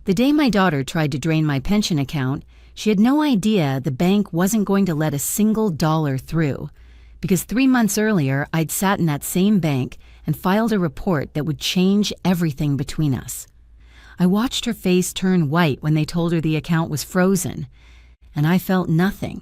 The day my daughter tried to drain my pension account, she had no idea the bank wasn't going to let a single dollar through, because 3 months earlier I'd sat in that same bank and filed a report that would change everything between us. I watched her face turn white when they told her the account was frozen, and I felt nothing.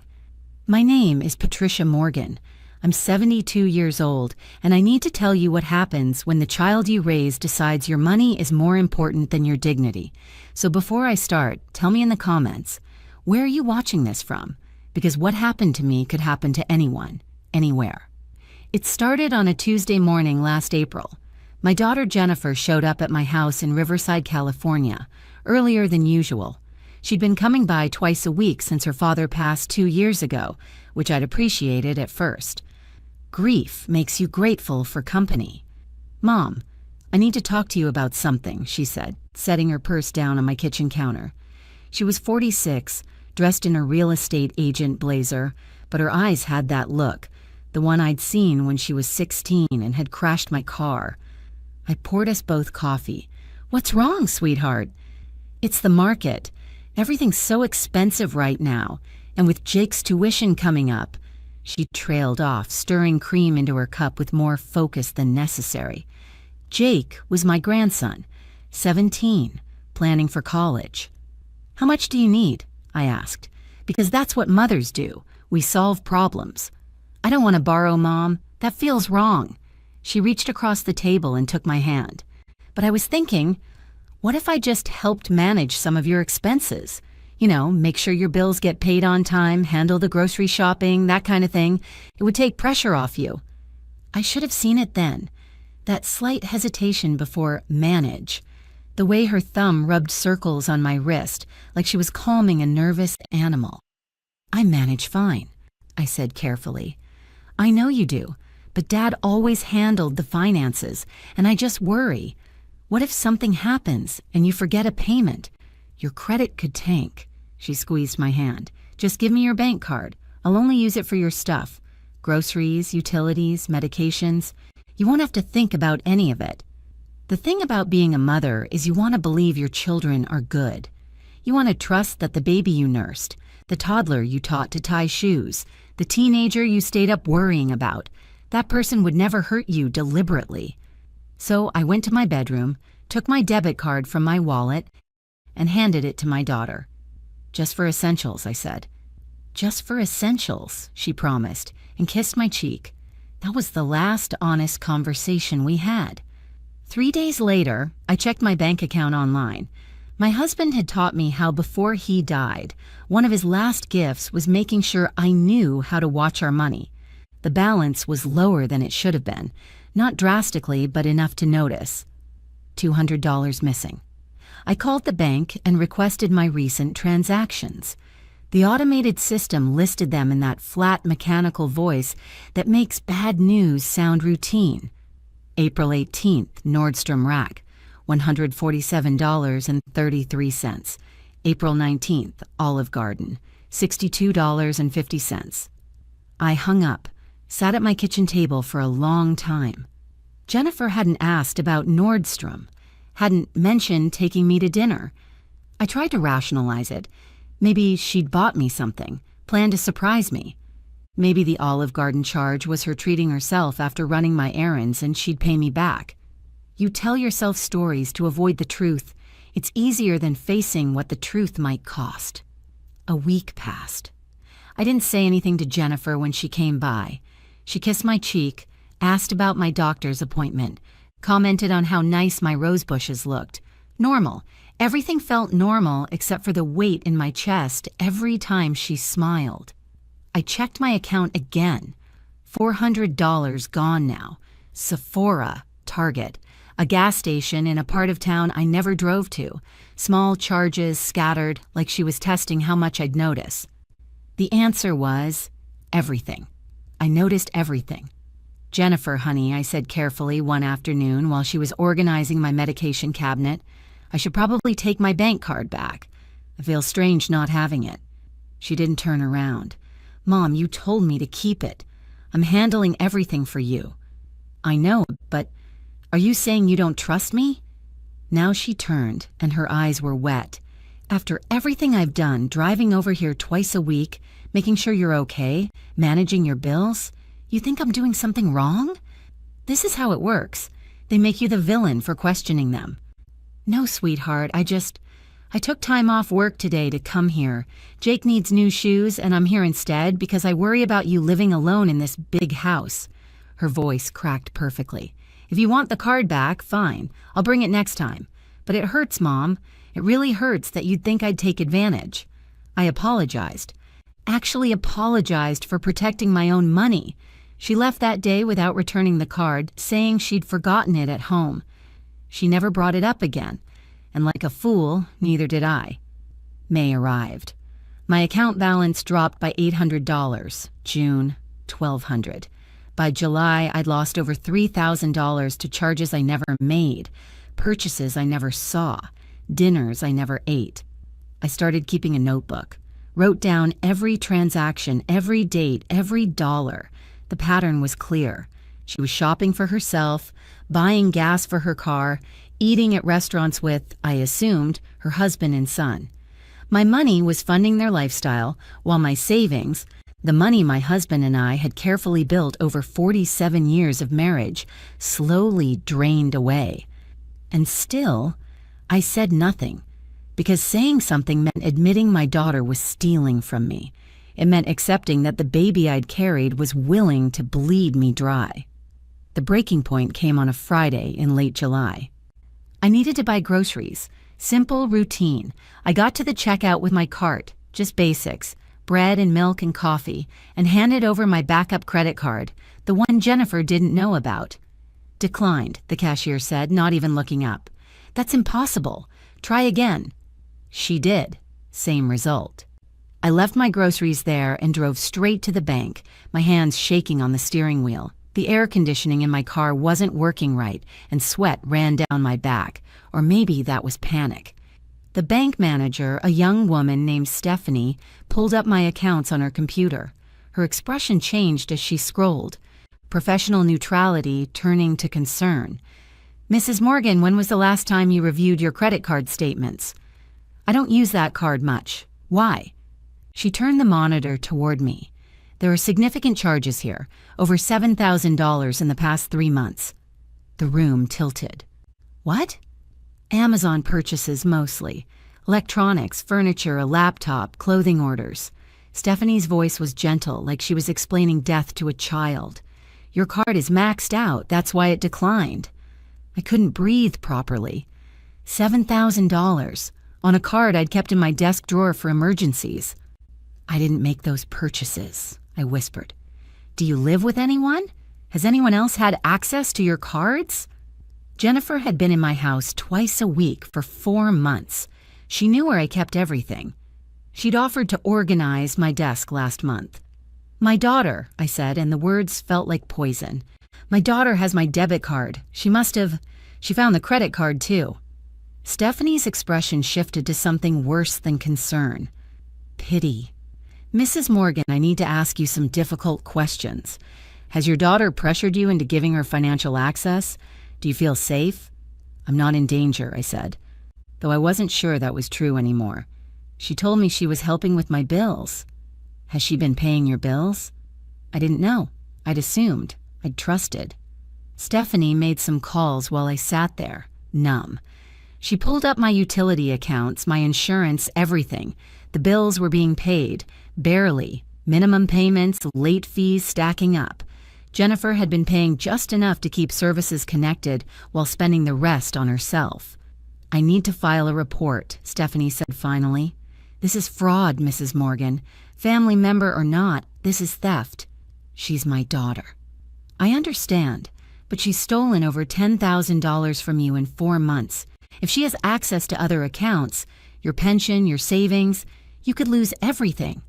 My name is Patricia Morgan. I'm 72 years old, and I need to tell you what happens when the child you raise decides your money is more important than your dignity. So before I start, tell me in the comments, where are you watching this from? Because what happened to me could happen to anyone, anywhere. It started on a Tuesday morning last April. My daughter Jennifer showed up at my house in Riverside, California, earlier than usual. She'd been coming by twice a week since her father passed 2 years ago, which I'd appreciated at first. Grief makes you grateful for company. "Mom, I need to talk to you about something," she said, setting her purse down on my kitchen counter. She was 46, dressed in a real estate agent blazer, but her eyes had that look, the one I'd seen when she was 16 and had crashed my car. I poured us both coffee. "What's wrong, sweetheart?" "It's the market. Everything's so expensive right now, and with Jake's tuition coming up." She trailed off, stirring cream into her cup with more focus than necessary. Jake was my grandson, 17, planning for college. "How much do you need?" I asked. "Because that's what mothers do. We solve problems." "I don't want to borrow, Mom. That feels wrong." She reached across the table and took my hand. "But I was thinking, what if I just helped manage some of your expenses? You know, make sure your bills get paid on time, handle the grocery shopping, that kind of thing. It would take pressure off you." I should have seen it then. That slight hesitation before manage. The way her thumb rubbed circles on my wrist, like she was calming a nervous animal. "I manage fine," I said carefully. "I know you do, but Dad always handled the finances, and I just worry. What if something happens and you forget a payment? Your credit could tank." She squeezed my hand. "Just give me your bank card. I'll only use it for your stuff. Groceries, utilities, medications. You won't have to think about any of it." The thing about being a mother is you want to believe your children are good. You want to trust that the baby you nursed, the toddler you taught to tie shoes, the teenager you stayed up worrying about, that person would never hurt you deliberately. So I went to my bedroom, took my debit card from my wallet, and handed it to my daughter. "Just for essentials," I said. "Just for essentials," she promised, and kissed my cheek. That was the last honest conversation we had. 3 days later, I checked my bank account online. My husband had taught me how before he died, one of his last gifts was making sure I knew how to watch our money. The balance was lower than it should have been, not drastically, but enough to notice. $200 missing. I called the bank and requested my recent transactions. The automated system listed them in that flat mechanical voice that makes bad news sound routine. April 18th, Nordstrom rack, $147.33. April 19th, Olive Garden, $62.50. I hung up, sat at my kitchen table for a long time. Jennifer hadn't asked about Nordstrom, hadn't mentioned taking me to dinner. I tried to rationalize it. Maybe she'd bought me something, planned to surprise me. Maybe the Olive Garden charge was her treating herself after running my errands and she'd pay me back. You tell yourself stories to avoid the truth. It's easier than facing what the truth might cost. A week passed. I didn't say anything to Jennifer when she came by. She kissed my cheek, asked about my doctor's appointment, commented on how nice my rose bushes looked. Normal. Everything felt normal except for the weight in my chest every time she smiled. I checked my account again. $400 gone now. Sephora, Target, a gas station in a part of town I never drove to. Small charges scattered like she was testing how much I'd notice. The answer was everything. I noticed everything. "Jennifer, honey," I said carefully one afternoon while she was organizing my medication cabinet, "I should probably take my bank card back. I feel strange not having it." She didn't turn around. "Mom, you told me to keep it. I'm handling everything for you." "I know, but are you saying you don't trust me?" Now she turned, and her eyes were wet. "After everything I've done, driving over here twice a week, making sure you're okay, managing your bills, you think I'm doing something wrong?" This is how it works. They make you the villain for questioning them. "No, sweetheart, I took time off work today to come here. Jake needs new shoes, and I'm here instead because I worry about you living alone in this big house." Her voice cracked perfectly. "If you want the card back, fine. I'll bring it next time. But it hurts, Mom. It really hurts that you'd think I'd take advantage." I apologized. Actually apologized for protecting my own money. She left that day without returning the card, saying she'd forgotten it at home. She never brought it up again. And like a fool, neither did I. May arrived. My account balance dropped by $800. June, $1,200. By July, I'd lost over $3,000 to charges I never made, purchases I never saw, dinners I never ate. I started keeping a notebook, wrote down every transaction, every date, every dollar. The pattern was clear. She was shopping for herself, buying gas for her car, eating at restaurants with, I assumed, her husband and son. My money was funding their lifestyle, while my savings, the money my husband and I had carefully built over 47 years of marriage, slowly drained away. And still, I said nothing, because saying something meant admitting my daughter was stealing from me. It meant accepting that the baby I'd carried was willing to bleed me dry. The breaking point came on a Friday in late July. I needed to buy groceries. Simple routine. I got to the checkout with my cart, just basics, bread and milk and coffee, and handed over my backup credit card, the one Jennifer didn't know about. "Declined," the cashier said, not even looking up. "That's impossible. Try again." She did. Same result. I left my groceries there and drove straight to the bank, my hands shaking on the steering wheel. The air conditioning in my car wasn't working right, and sweat ran down my back, or maybe that was panic. The bank manager, a young woman named Stephanie, pulled up my accounts on her computer. Her expression changed as she scrolled, professional neutrality turning to concern. "Mrs. Morgan, when was the last time you reviewed your credit card statements?" "I don't use that card much. Why?" She turned the monitor toward me. "There are significant charges here, over $7,000 in the past 3 months. The room tilted. "What?" "Amazon purchases mostly. Electronics, furniture, a laptop, clothing orders." Stephanie's voice was gentle, like she was explaining death to a child. "Your card is maxed out, that's why it declined." I couldn't breathe properly. $7,000 on a card I'd kept in my desk drawer for emergencies. "I didn't make those purchases," I whispered. "Do you live with anyone? Has anyone else had access to your cards?" Jennifer had been in my house twice a week for 4 months. She knew where I kept everything. She'd offered to organize my desk last month. "My daughter," I said, and the words felt like poison. "My daughter has my debit card. She found the credit card too." Stephanie's expression shifted to something worse than concern. Pity. "Mrs. Morgan, I need to ask you some difficult questions. Has your daughter pressured you into giving her financial access? Do you feel safe?" "I'm not in danger," I said, though I wasn't sure that was true anymore. She told me she was helping with my bills. "Has she been paying your bills?" I didn't know. I'd assumed. I'd trusted. Stephanie made some calls while I sat there, numb. She pulled up my utility accounts, my insurance, everything. The bills were being paid, barely. Minimum payments, late fees stacking up. Jennifer had been paying just enough to keep services connected while spending the rest on herself. "I need to file a report," Stephanie said finally. "This is fraud, Mrs. Morgan. Family member or not, this is theft. She's my daughter." "I understand, but she's stolen over $10,000 from you in 4 months. If she has access to other accounts, your pension, your savings, you could lose everything."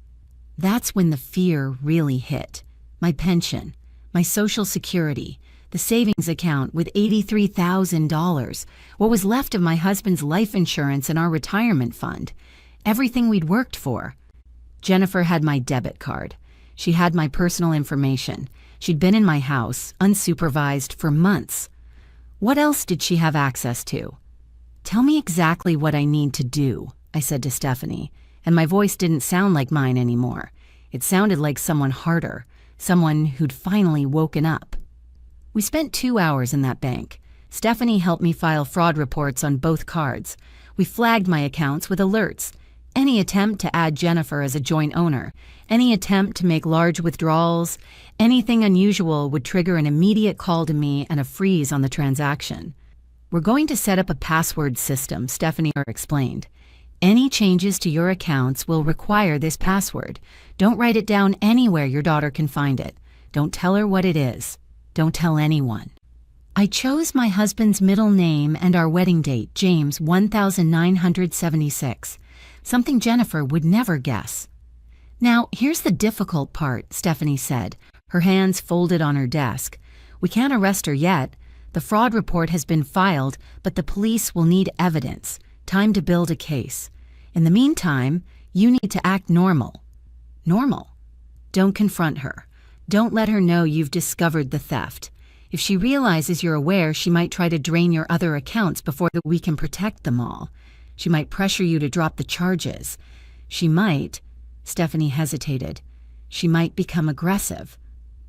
That's when the fear really hit. My pension, my Social Security, the savings account with $83,000, what was left of my husband's life insurance and our retirement fund, everything we'd worked for. Jennifer had my debit card. She had my personal information. She'd been in my house, unsupervised, for months. What else did she have access to? "Tell me exactly what I need to do," I said to Stephanie, and my voice didn't sound like mine anymore. It sounded like someone harder, someone who'd finally woken up. We spent 2 hours in that bank. Stephanie helped me file fraud reports on both cards. We flagged my accounts with alerts. Any attempt to add Jennifer as a joint owner, any attempt to make large withdrawals, anything unusual would trigger an immediate call to me and a freeze on the transaction. "We're going to set up a password system," Stephanie explained. "Any changes to your accounts will require this password. Don't write it down anywhere your daughter can find it. Don't tell her what it is. Don't tell anyone." I chose my husband's middle name and our wedding date, James 1976, something Jennifer would never guess. "Now, here's the difficult part," Stephanie said, her hands folded on her desk. "We can't arrest her yet. The fraud report has been filed, but the police will need evidence. Time to build a case. In the meantime, you need to act normal." Normal? Don't confront her. Don't let her know you've discovered the theft. If she realizes you're aware, she might try to drain your other accounts before we can protect them all. She might pressure you to drop the charges. She might, Stephanie hesitated, she might become aggressive.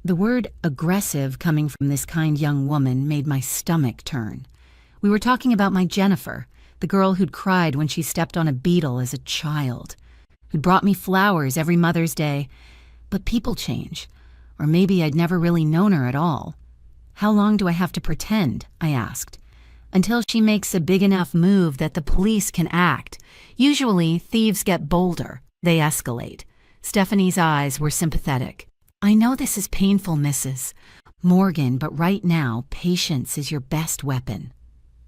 The word aggressive coming from this kind young woman made my stomach turn. We were talking about my Jennifer, the girl who'd cried when she stepped on a beetle as a child, who'd brought me flowers every Mother's Day. But people change. Or maybe I'd never really known her at all. "How long do I have to pretend?" I asked. "Until she makes a big enough move that the police can act. Usually, thieves get bolder. They escalate." Stephanie's eyes were sympathetic. "I know this is painful, Mrs. Morgan, but right now, patience is your best weapon."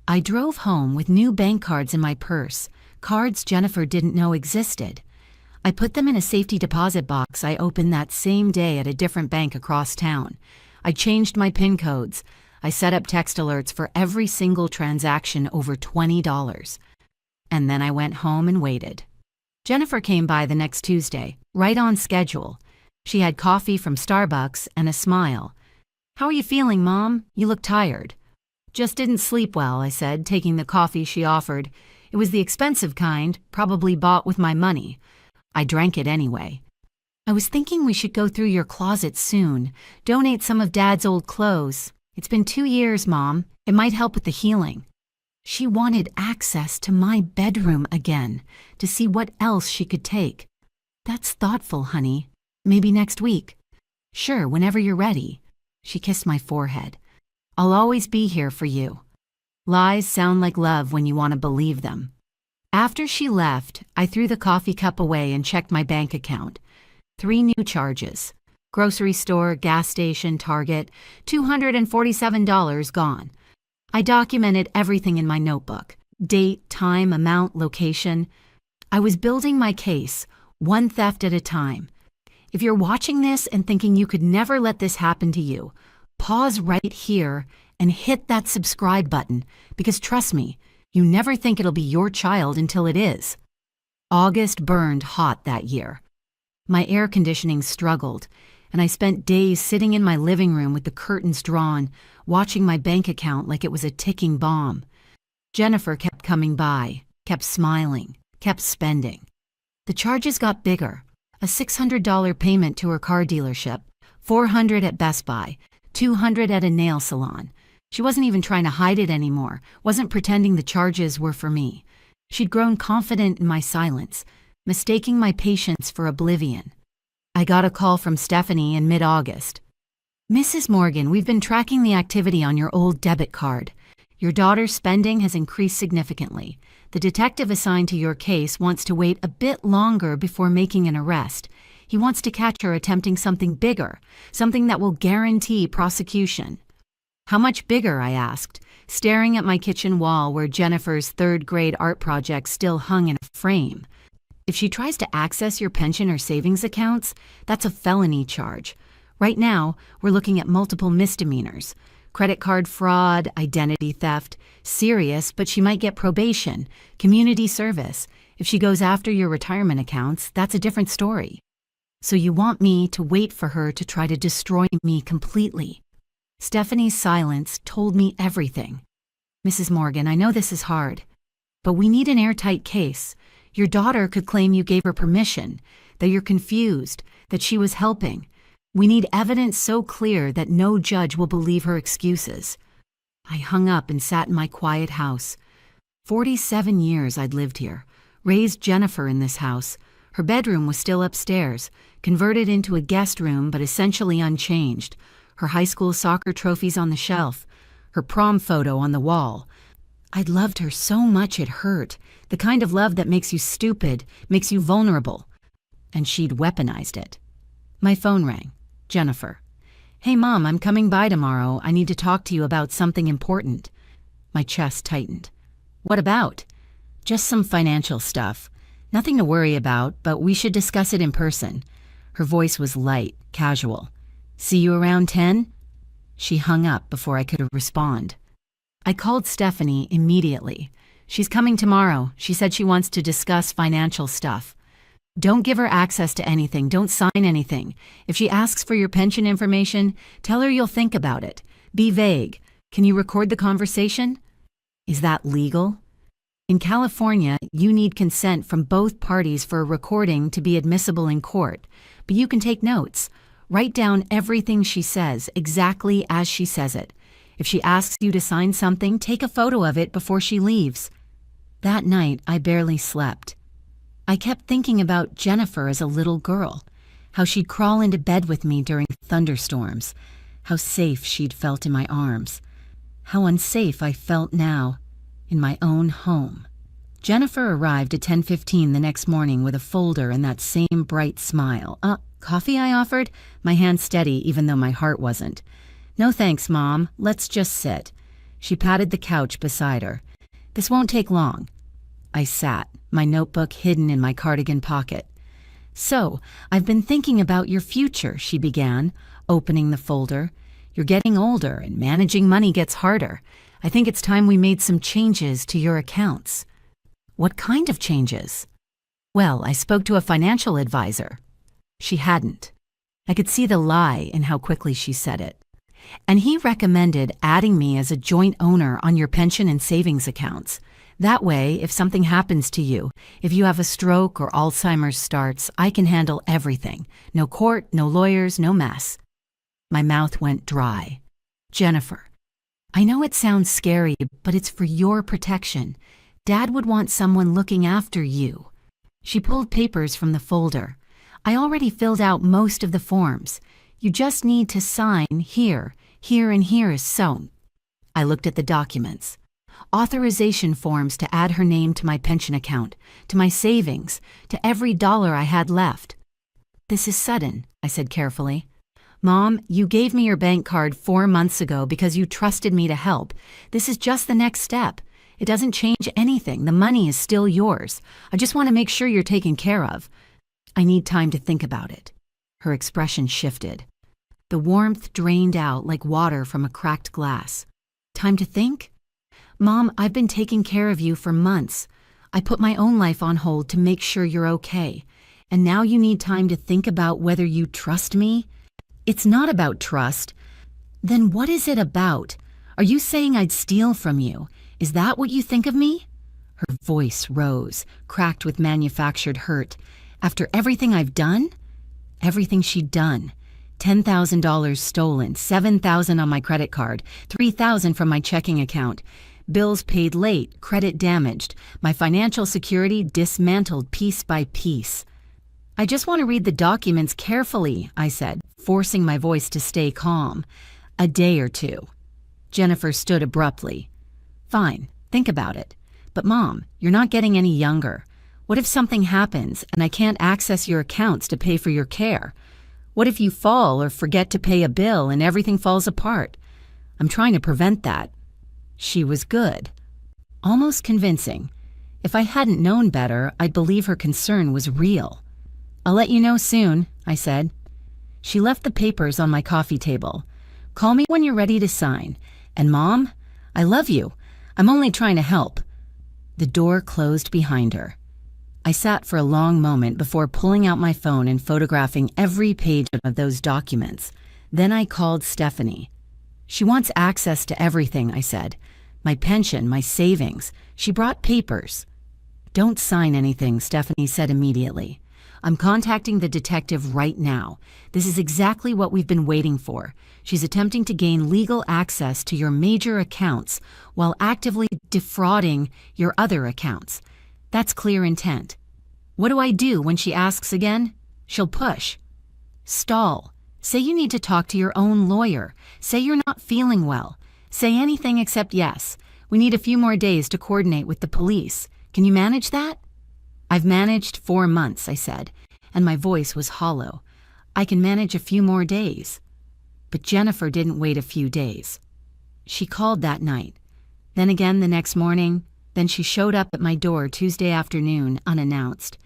I drove home with new bank cards in my purse, cards Jennifer didn't know existed. I put them in a safety deposit box I opened that same day at a different bank across town. I changed my PIN codes. I set up text alerts for every single transaction over $20. And then I went home and waited. Jennifer came by the next Tuesday, right on schedule. She had coffee from Starbucks and a smile. "How are you feeling, Mom? You look tired." "Just didn't sleep well," I said, taking the coffee she offered. It was the expensive kind, probably bought with my money. I drank it anyway. "I was thinking we should go through your closet soon, donate some of Dad's old clothes. It's been 2 years, Mom. It might help with the healing." She wanted access to my bedroom again, to see what else she could take. "That's thoughtful, honey. Maybe next week." "Sure, whenever you're ready." She kissed my forehead. "I'll always be here for you." Lies sound like love when you want to believe them. After she left, I threw the coffee cup away and checked my bank account. 3 new charges. Grocery store, gas station, Target, $247 gone. I documented everything in my notebook. Date, time, amount, location. I was building my case, one theft at a time. If you're watching this and thinking you could never let this happen to you, pause right here and hit that subscribe button, because trust me, you never think it'll be your child until it is. August burned hot that year. My air conditioning struggled, and I spent days sitting in my living room with the curtains drawn, watching my bank account like it was a ticking bomb. Jennifer kept coming by, kept smiling, kept spending. The charges got bigger. A $600 payment to her car dealership, $400 at Best Buy, $200 at a nail salon. She wasn't even trying to hide it anymore, wasn't pretending the charges were for me. She'd grown confident in my silence, mistaking my patience for oblivion. I got a call from Stephanie in mid-August. "Mrs. Morgan, we've been tracking the activity on your old debit card. Your daughter's spending has increased significantly. The detective assigned to your case wants to wait a bit longer before making an arrest. He wants to catch her attempting something bigger, something that will guarantee prosecution." "How much bigger?" I asked, staring at my kitchen wall where Jennifer's 3rd-grade art project still hung in a frame. "If she tries to access your pension or savings accounts, that's a felony charge. Right now, we're looking at multiple misdemeanors. Credit card fraud, identity theft, serious, but she might get probation, community service. If she goes after your retirement accounts, that's a different story. So you want me to wait for her to try to destroy me completely?" Stephanie's silence told me everything. "Mrs. Morgan, I know this is hard. But we need an airtight case. Your daughter could claim you gave her permission, that you're confused, that she was helping. We need evidence so clear that no judge will believe her excuses. I hung up and sat in my quiet house. 47 years I'd lived here, raised Jennifer in this house. Her bedroom was still upstairs, converted into a guest room but essentially unchanged. Her high school soccer trophies on the shelf, her prom photo on the wall. I'd loved her so much it hurt, the kind of love that makes you stupid, makes you vulnerable. And she'd weaponized it. My phone rang. Jennifer. Hey Mom, I'm coming by tomorrow. I need to talk to you about something important. My chest tightened. What about? Just some financial stuff. Nothing to worry about, but we should discuss it in person. Her voice was light, casual. See you around 10? She hung up before I could respond. I called Stephanie immediately. She's coming tomorrow. She said she wants to discuss financial stuff. Don't give her access to anything. Don't sign anything. If she asks for your pension information, tell her you'll think about it. Be vague. Can you record the conversation? Is that legal? In California, you need consent from both parties for a recording to be admissible in court, but you can take notes. Write down everything she says, exactly as she says it. If she asks you to sign something, take a photo of it before she leaves. That night, I barely slept. I kept thinking about Jennifer as a little girl, how she'd crawl into bed with me during thunderstorms, how safe she'd felt in my arms, how unsafe I felt now in my own home. Jennifer arrived at 10:15 the next morning with a folder and that same bright smile. Coffee, I offered, my hand steady even though my heart wasn't. No thanks, Mom. Let's just sit. She patted the couch beside her. This won't take long. I sat, my notebook hidden in my cardigan pocket. So, I've been thinking about your future, she began, opening the folder. You're getting older and managing money gets harder. I think it's time we made some changes to your accounts. What kind of changes? Well, I spoke to a financial advisor. She hadn't. I could see the lie in how quickly she said it. And he recommended adding me as a joint owner on your pension and savings accounts. That way, if something happens to you, if you have a stroke or Alzheimer's starts, I can handle everything. No court, no lawyers, no mess. My mouth went dry. Jennifer, I know it sounds scary, but it's for your protection. Dad would want someone looking after you. She pulled papers from the folder. I already filled out most of the forms. You just need to sign here, here, and here is so. I looked at the documents. Authorization forms to add her name to my pension account, to my savings, to every dollar I had left. This is sudden, I said carefully. Mom, you gave me your bank card 4 months ago because you trusted me to help. This is just the next step. It doesn't change anything. The money is still yours. I just want to make sure you're taken care of. I need time to think about it. Her expression shifted. The warmth drained out like water from a cracked glass. Time to think? Mom, I've been taking care of you for months. I put my own life on hold to make sure you're okay. And now you need time to think about whether you trust me? It's not about trust. Then what is it about? Are you saying I'd steal from you? Is that what you think of me? Her voice rose, cracked with manufactured hurt. After everything I've done? Everything she'd done. $10,000 stolen, $7,000 on my credit card, $3,000 from my checking account. Bills paid late, credit damaged, my financial security dismantled piece by piece. I just want to read the documents carefully, I said, forcing my voice to stay calm. A day or two. Jennifer stood abruptly. Fine, think about it. But Mom, you're not getting any younger. What if something happens and I can't access your accounts to pay for your care? What if you fall or forget to pay a bill and everything falls apart? I'm trying to prevent that. She was good. Almost convincing. If I hadn't known better, I'd believe her concern was real. I'll let you know soon, I said. She left the papers on my coffee table. Call me when you're ready to sign. And Mom, I love you. I'm only trying to help. The door closed behind her. I sat for a long moment before pulling out my phone and photographing every page of those documents. Then I called Stephanie. She wants access to everything, I said. My pension, my savings. She brought papers. Don't sign anything, Stephanie said immediately. I'm contacting the detective right now. This is exactly what we've been waiting for. She's attempting to gain legal access to your major accounts while actively defrauding your other accounts. That's clear intent. What do I do when she asks again? She'll push. Stall. Say you need to talk to your own lawyer. Say you're not feeling well. Say anything except yes. We need a few more days to coordinate with the police. Can you manage that? I've managed 4 months, I said, and my voice was hollow. I can manage a few more days. But Jennifer didn't wait a few days. She called that night. Then again the next morning. Then she showed up at my door Tuesday afternoon, unannounced.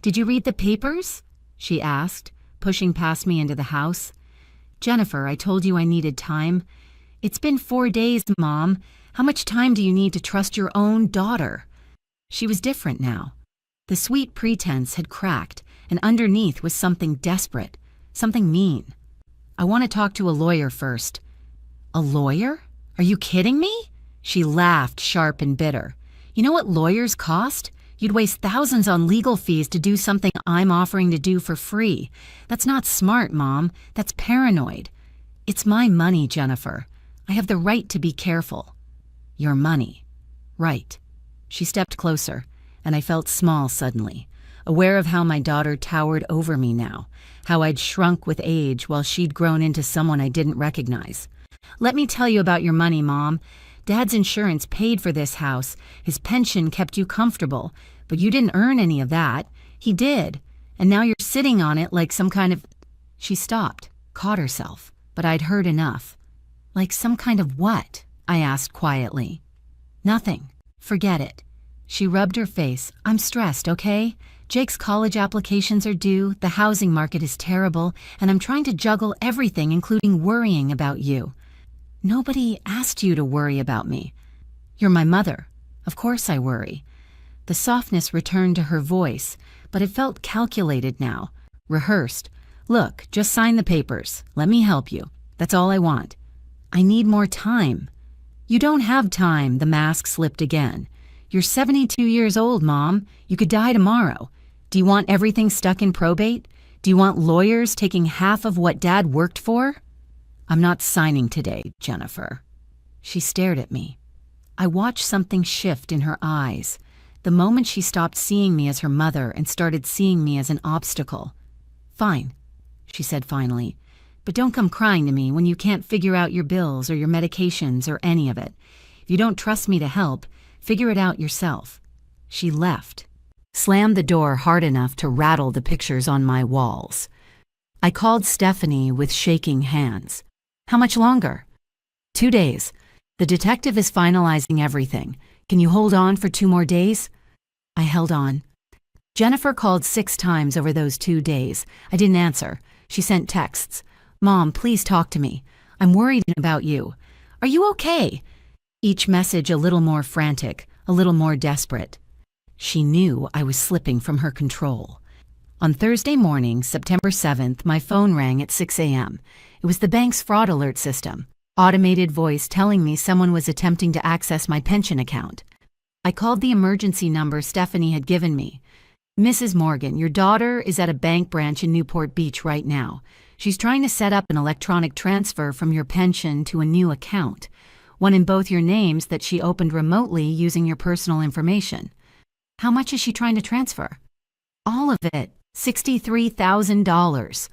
Did you read the papers? She asked, pushing past me into the house. Jennifer, I told you I needed time. It's been 4 days, Mom. How much time do you need to trust your own daughter? She was different now. The sweet pretense had cracked, and underneath was something desperate, something mean. I want to talk to a lawyer first. A lawyer? Are you kidding me? She laughed, sharp and bitter. You know what lawyers cost? You'd waste thousands on legal fees to do something I'm offering to do for free. That's not smart, Mom. That's paranoid. It's my money, Jennifer. I have the right to be careful. Your money. Right. She stepped closer, and I felt small suddenly, aware of how my daughter towered over me now, how I'd shrunk with age while she'd grown into someone I didn't recognize. Let me tell you about your money, Mom. Dad's insurance paid for this house. His pension kept you comfortable, but you didn't earn any of that. He did, and now you're sitting on it like some kind of... She stopped, caught herself, but I'd heard enough. Like some kind of what? I asked quietly. Nothing. Forget it. She rubbed her face. I'm stressed, okay? Jake's college applications are due, the housing market is terrible, and I'm trying to juggle everything, including worrying about you. Nobody asked you to worry about me. You're my mother. Of course I worry. The softness returned to her voice, but it felt calculated now, rehearsed. Look, just sign the papers. Let me help you. That's all I want. I need more time. You don't have time, the mask slipped again. You're 72 years old, Mom. You could die tomorrow. Do you want everything stuck in probate? Do you want lawyers taking half of what Dad worked for? I'm not signing today, Jennifer. She stared at me. I watched something shift in her eyes, the moment she stopped seeing me as her mother and started seeing me as an obstacle. Fine, she said finally, but don't come crying to me when you can't figure out your bills or your medications or any of it. If you don't trust me to help, figure it out yourself. She left, slammed the door hard enough to rattle the pictures on my walls. I called Stephanie with shaking hands. How much longer? 2 days. The detective is finalizing everything. Can you hold on for 2 more days? I held on. Jennifer called 6 times over those 2 days. I didn't answer. She sent texts. Mom, please talk to me. I'm worried about you. Are you okay? Each message a little more frantic, a little more desperate. She knew I was slipping from her control. On Thursday morning, September 7th, my phone rang at 6 a.m. It was the bank's fraud alert system, automated voice telling me someone was attempting to access my pension account. I called the emergency number Stephanie had given me. Mrs. Morgan, your daughter is at a bank branch in Newport Beach right now. She's trying to set up an electronic transfer from your pension to a new account, one in both your names that she opened remotely using your personal information. How much is she trying to transfer? All of it, $63,000.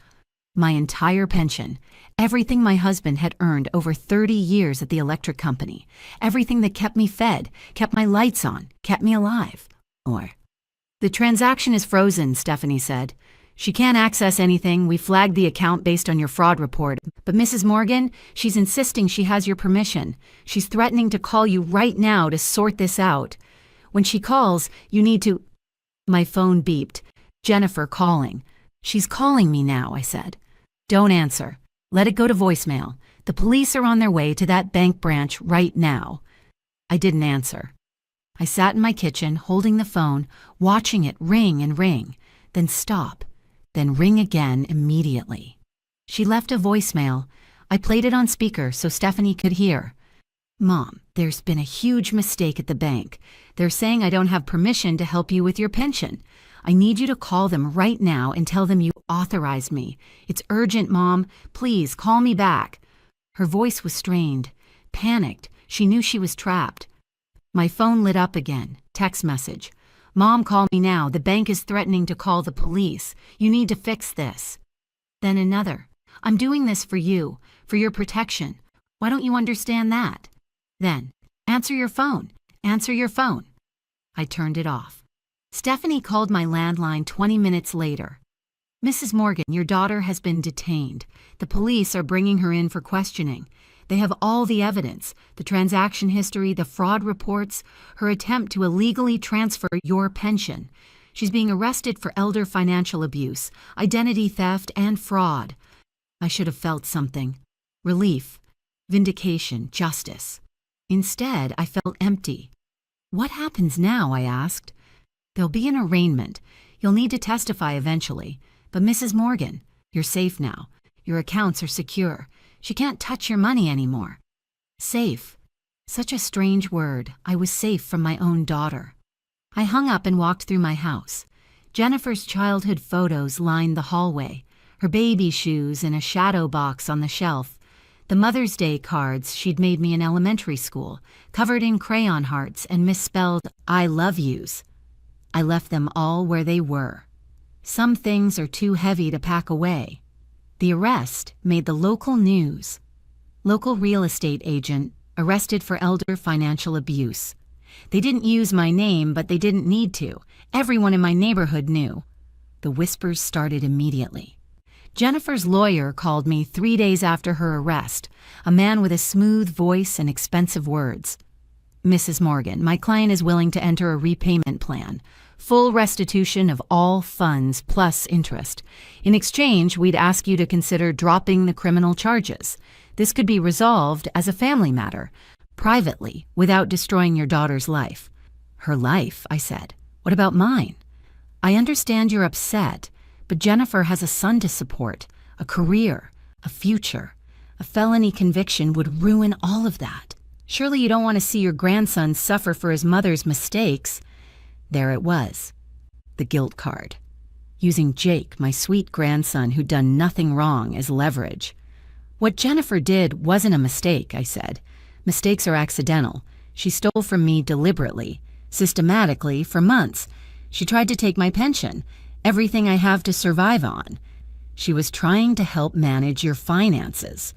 My entire pension, everything my husband had earned over 30 years at the electric company, everything that kept me fed, kept my lights on, kept me alive. The transaction is frozen, Stephanie said. She can't access anything. We flagged the account based on your fraud report. But Mrs. Morgan, she's insisting she has your permission. She's threatening to call you right now to sort this out. When she calls, you need to... My phone beeped. Jennifer calling. She's calling me now, I said. Don't answer. Let it go to voicemail. The police are on their way to that bank branch right now. I didn't answer. I sat in my kitchen, holding the phone, watching it ring and ring, then stop, then ring again immediately. She left a voicemail. I played it on speaker so Stephanie could hear. Mom, there's been a huge mistake at the bank. They're saying I don't have permission to help you with your pension. I need you to call them right now and tell them you authorize me. It's urgent, Mom. Please call me back. Her voice was strained. Panicked, she knew she was trapped. My phone lit up again. Text message. Mom, call me now. The bank is threatening to call the police. You need to fix this. Then another. I'm doing this for you, for your protection. Why don't you understand that? Then, answer your phone. Answer your phone. I turned it off. Stephanie called my landline 20 minutes later. Mrs. Morgan, your daughter has been detained. The police are bringing her in for questioning. They have all the evidence, the transaction history, the fraud reports, her attempt to illegally transfer your pension. She's being arrested for elder financial abuse, identity theft, and fraud. I should have felt something. Relief, vindication, justice. Instead, I felt empty. What happens now? I asked. There'll be an arraignment. You'll need to testify eventually. But Mrs. Morgan, you're safe now. Your accounts are secure. She can't touch your money anymore. Safe. Such a strange word. I was safe from my own daughter. I hung up and walked through my house. Jennifer's childhood photos lined the hallway, her baby shoes in a shadow box on the shelf. The Mother's Day cards she'd made me in elementary school, covered in crayon hearts and misspelled I love yous. I left them all where they were. Some things are too heavy to pack away. The arrest made the local news. Local real estate agent arrested for elder financial abuse. They didn't use my name, but they didn't need to. Everyone in my neighborhood knew. The whispers started immediately. Jennifer's lawyer called me 3 days after her arrest, a man with a smooth voice and expensive words. Mrs. Morgan, my client is willing to enter a repayment plan. Full restitution of all funds plus interest. In exchange, we'd ask you to consider dropping the criminal charges. This could be resolved as a family matter, privately, without destroying your daughter's life. Her life, I said. What about mine? I understand you're upset, but Jennifer has a son to support, a career, a future. A felony conviction would ruin all of that. Surely you don't want to see your grandson suffer for his mother's mistakes. There it was, the guilt card. Using Jake, my sweet grandson who'd done nothing wrong, as leverage. What Jennifer did wasn't a mistake, I said. Mistakes are accidental. She stole from me deliberately, systematically, for months. She tried to take my pension, everything I have to survive on. She was trying to help manage your finances.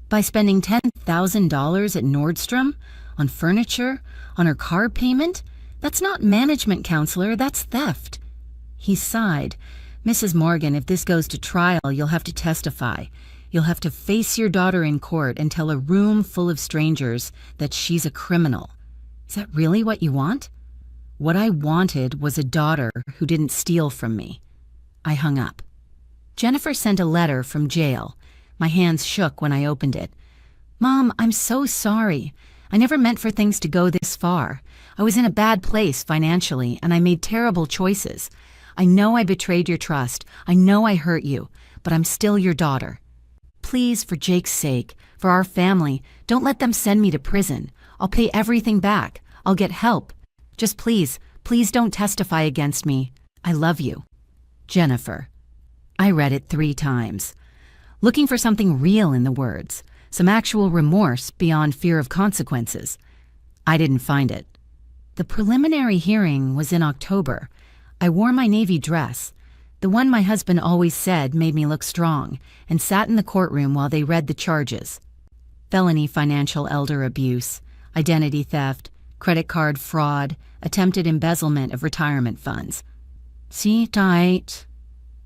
By spending $10,000 at Nordstrom, on furniture, on her car payment, that's not management, counselor, that's theft. He sighed. Mrs. Morgan, if this goes to trial, you'll have to testify. You'll have to face your daughter in court and tell a room full of strangers that she's a criminal. Is that really what you want? What I wanted was a daughter who didn't steal from me. I hung up. Jennifer sent a letter from jail. My hands shook when I opened it. Mom, I'm so sorry. I never meant for things to go this far. I was in a bad place financially, and I made terrible choices. I know I betrayed your trust. I know I hurt you, but I'm still your daughter. Please, for Jake's sake, for our family, don't let them send me to prison. I'll pay everything back. I'll get help. Just please, please don't testify against me. I love you. Jennifer. I read it 3 times, looking for something real in the words, some actual remorse beyond fear of consequences. I didn't find it. The preliminary hearing was in October. I wore my navy dress, the one my husband always said made me look strong, and sat in the courtroom while they read the charges. Felony financial elder abuse, identity theft, credit card fraud, attempted embezzlement of retirement funds. Sit tight.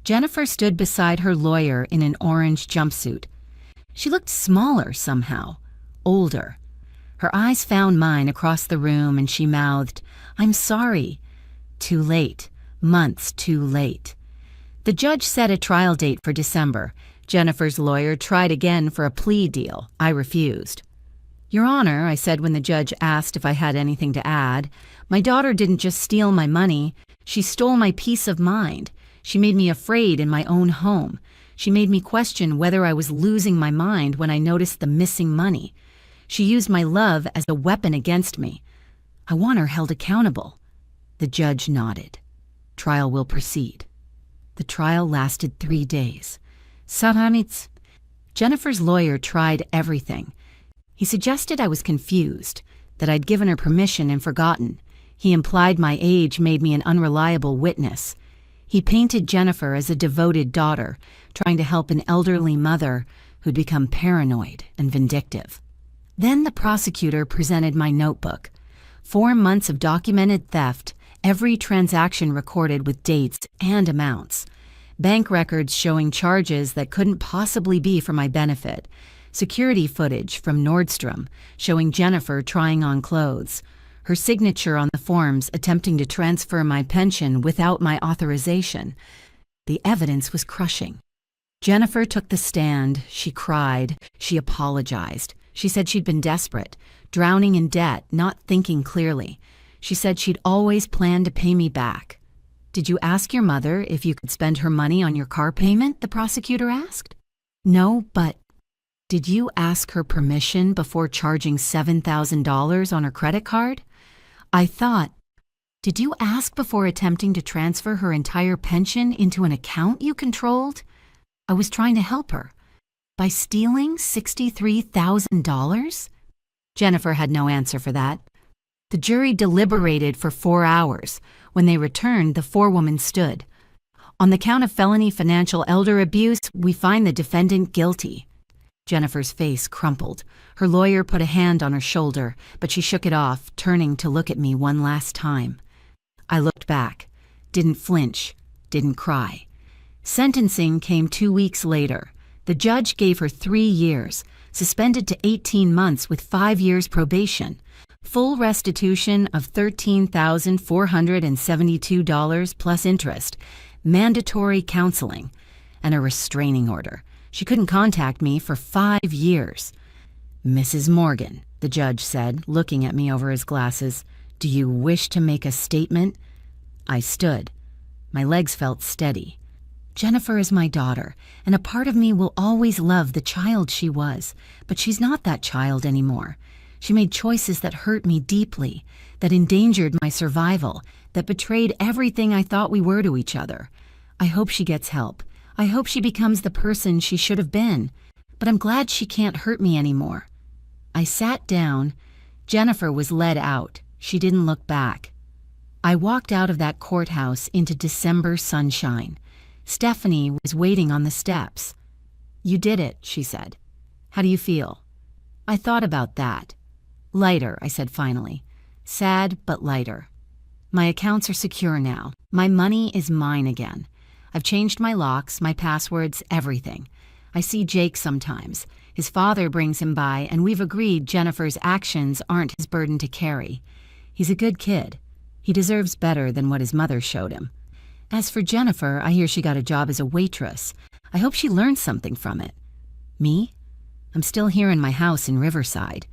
Jennifer stood beside her lawyer in an orange jumpsuit. She looked smaller somehow, older. Her eyes found mine across the room and she mouthed, I'm sorry. Too late. Months too late. The judge set a trial date for December. Jennifer's lawyer tried again for a plea deal. I refused. Your Honor, I said when the judge asked if I had anything to add, my daughter didn't just steal my money. She stole my peace of mind. She made me afraid in my own home. She made me question whether I was losing my mind when I noticed the missing money. She used my love as a weapon against me. I want her held accountable." The judge nodded. "Trial will proceed." The trial lasted 3 days. Saranitz. Jennifer's lawyer tried everything. He suggested I was confused, that I'd given her permission and forgotten. He implied my age made me an unreliable witness. He painted Jennifer as a devoted daughter, trying to help an elderly mother who'd become paranoid and vindictive. Then the prosecutor presented my notebook. 4 months of documented theft, every transaction recorded with dates and amounts. Bank records showing charges that couldn't possibly be for my benefit. Security footage from Nordstrom showing Jennifer trying on clothes. Her signature on the forms attempting to transfer my pension without my authorization. The evidence was crushing. Jennifer took the stand. She cried. She apologized. She said she'd been desperate, drowning in debt, not thinking clearly. She said she'd always planned to pay me back. "Did you ask your mother if you could spend her money on your car payment?" the prosecutor asked. "No, but..." "Did you ask her permission before charging $7,000 on her credit card?" I thought, "Did you ask before attempting to transfer her entire pension into an account you controlled?" I was trying to help her. By stealing $63,000? Jennifer had no answer for that. The jury deliberated for 4 hours. When they returned, the forewoman stood. "On the count of felony financial elder abuse, we find the defendant guilty." Jennifer's face crumpled. Her lawyer put a hand on her shoulder, but she shook it off, turning to look at me one last time. I looked back, didn't flinch, didn't cry. Sentencing came 2 weeks later. The judge gave her 3 years, suspended to 18 months with 5 years probation, full restitution of $13,472 plus interest, mandatory counseling, and a restraining order. She couldn't contact me for 5 years. "Mrs. Morgan," the judge said, looking at me over his glasses, "do you wish to make a statement?" I stood. My legs felt steady. Jennifer is my daughter, and a part of me will always love the child she was, but she's not that child anymore. She made choices that hurt me deeply, that endangered my survival, that betrayed everything I thought we were to each other. I hope she gets help. I hope she becomes the person she should have been, but I'm glad she can't hurt me anymore. I sat down. Jennifer was led out. She didn't look back. I walked out of that courthouse into December sunshine. Stephanie was waiting on the steps. "You did it," she said. "How do you feel?" I thought about that. "Lighter," I said finally. "Sad, but lighter. My accounts are secure now. My money is mine again. I've changed my locks, my passwords, everything. I see Jake sometimes. His father brings him by, and we've agreed Jennifer's actions aren't his burden to carry. He's a good kid. He deserves better than what his mother showed him. As for Jennifer, I hear she got a job as a waitress. I hope she learns something from it. Me? I'm still here in my house in Riverside.